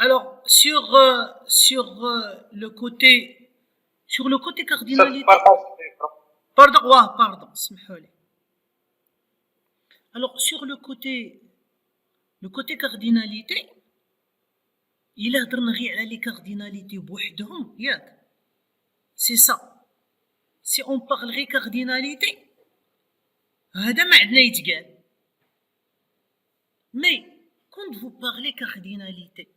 Alors, le côté cardinalité. Pardon, اسمحوا لي. Alors, sur le côté cardinalité, il a درنا غير على les cardinalités بوحدهم, ياك. C'est ça. Si on parle غير cardinalité, هذا ما عندنا يتقال. Mais quand vous parlez cardinalité,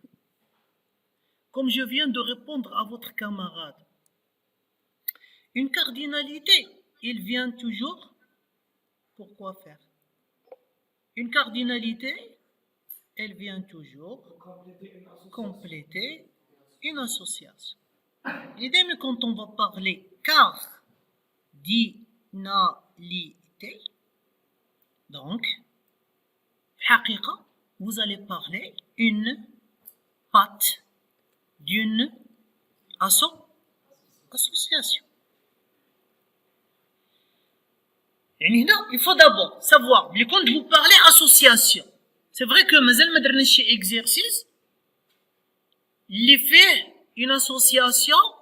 comme je viens de répondre à votre camarade, une cardinalité, il vient toujours pour quoi faire? Une cardinalité, elle vient toujours compléter une association. Et même quand on va parler cardinalité, donc, حقيقة, vous allez parler une patte d'une association. يعني هنا il faut d'abord savoir que quand vous parlez association, c'est vrai que مازال ما درناش شي exercice اللي فيه une association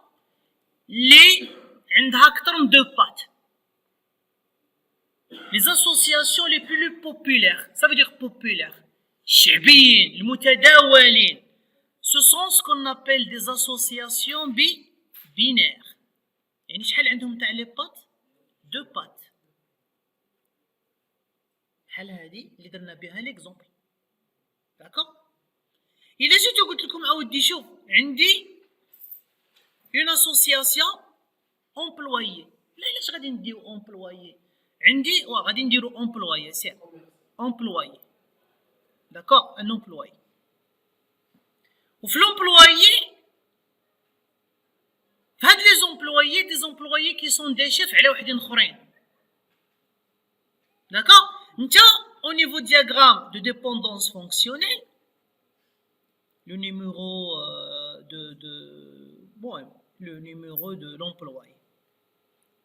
اللي عندها أكثر من deux pattes. Les associations les plus populaires, ça veut dire populaires, الشعبيين المتداولين, ce sont ce qu'on appelle des associations binaires. يعني شحال عندهم تاع لي بات؟ deux pattes. بحال هذه اللي درنا بها ليكزومبل. داكوغ؟ إلا جيت وقلت لكم أودي شوف عندي une association employée. لا علاش غادي نديو employé؟ عندي غادي نديرو employé, سير employé. داكوغ؟ un employé. وفي l'employé, هاد لي زومبلويي دي زومبلويي كي سون دي شيف على وحدين اخرين. داكوغ؟ نتا au niveau diagramme de dépendance fonctionnelle, le numéro le numéro de l'employé.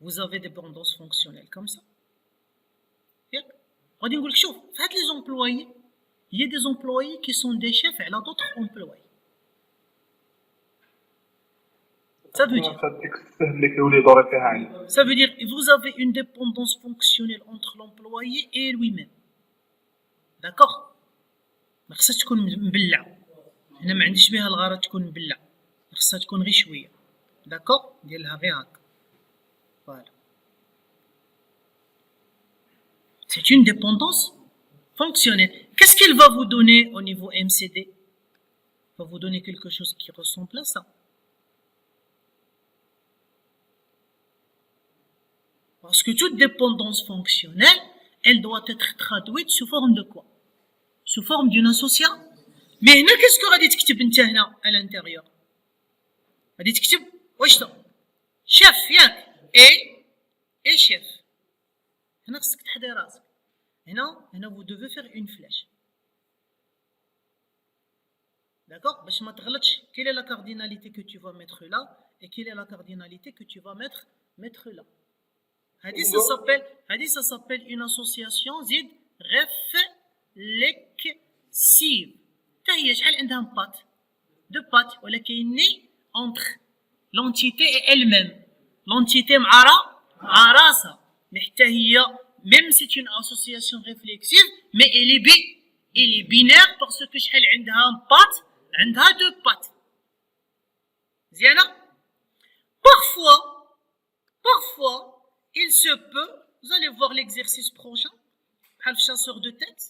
Vous avez dépendance fonctionnelle comme ça. غادي نقول لك شوف في هاد لي زومبلويي, il y a des employés qui sont des chefs على d'autres employés. Ça veut dire que vous avez une dépendance fonctionnelle entre l'employé et lui-même. D'accord? ما خصها تكون مبلع. أنا ما عنديش بها الغرض تكون مبلع. خصها تكون غير شوية. D'accord? ندير غير هكا. Voilà. C'est une dépendance fonctionnelle. Qu'est-ce qu'elle va vous donner au niveau MCD? Elle va vous donner quelque chose qui ressemble à ça. Parce que toute dépendance fonctionnelle, elle doit être traduite sous forme de quoi? Sous forme d'une association. Mais هنا qu'est-ce que غادي تكتب انت هنا à l'intérieur? غادي تكتب واش دا؟ شيف ياك et chef. هنا خصك تحدي راسك. هنا vous devez faire une flèche. D'accord? باش ما تغلطش. Quelle est la cardinalité que tu vas mettre là et quelle est la cardinalité que tu vas mettre là? Ça s'appelle une association زيد réflexive. حتى هي شحال عندها بات؟ دو بات, ولكن entre l'entité et elle-même. L'entité مع راسها. mais حتى هي même c'est une association réflexive, mais elle est binaire parce que شحال عندها بات؟ عندها deux pattes. زيانة؟ Parfois, il se peut, vous allez voir l'exercice prochain, le chasseur de tête,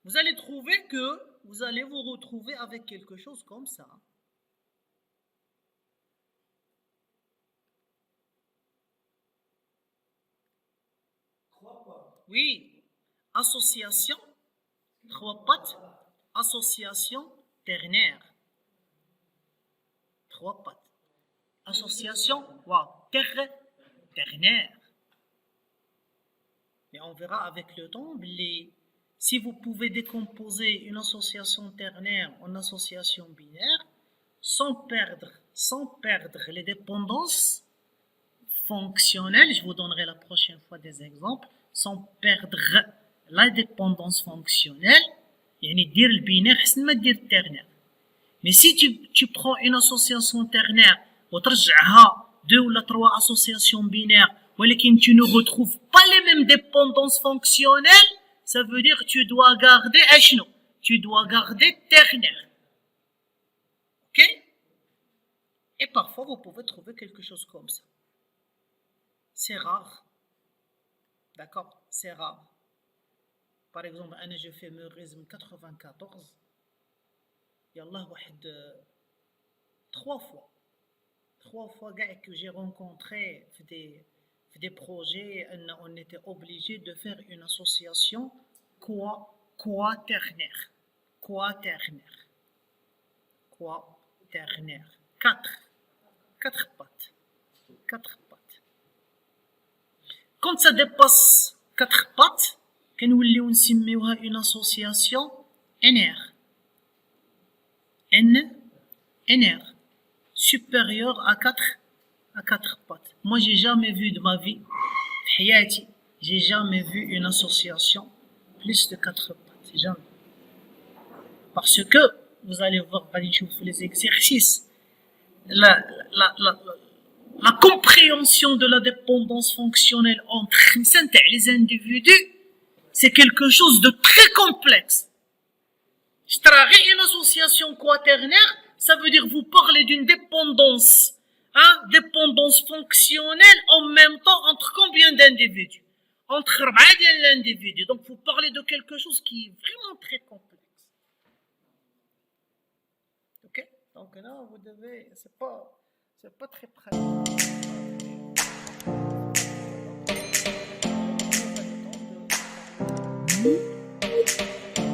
vous allez trouver que vous allez vous retrouver avec quelque chose comme ça. Oui, association, trois pattes, association ternaire. Trois pattes. Association, ternaire. Mais on verra avec le temps, si vous pouvez décomposer une association ternaire en association binaire, sans perdre les dépendances fonctionnelles, je vous donnerai la prochaine fois des exemples, sans perdre la dépendance fonctionnelle, يعني دير البينير حسن ما دير الترنير. Mais si tu prends une association ternaire, وترجعها 2 ou 3 associations binaires, ولكن tu ne retrouves pas les mêmes dépendances fonctionnelles, ça veut dire que tu dois garder أشنو? Tu dois garder ternaire. Ok? Et parfois, vous pouvez trouver quelque chose comme ça. C'est rare. D'accord? C'est rare. Par exemple, je fais Meurisme 94. Yallah, 3 fois. 3 fois que j'ai rencontré des projets, on était obligé de faire une association quaternaire. Quaternaire. 4 pattes. 4 pattes. Quand ça dépasse 4 pattes, كنوليو نسميوها une association NR. NR. Supérieure à 4 pattes. Moi, j'ai jamais vu de ma vie, حياتي, j'ai jamais vu une association plus de 4 pattes. Jamais. Parce que, vous allez voir, les exercices, la compréhension de la dépendance fonctionnelle entre les individus, c'est quelque chose de très complexe. Une association quaternaire, ça veut dire vous parlez d'une dépendance, dépendance fonctionnelle en même temps entre combien d'individus? Entre 4 individus. Donc vous parlez de quelque chose qui est vraiment très complexe. Ok? Donc là, vous devez, c'est pas très pratique.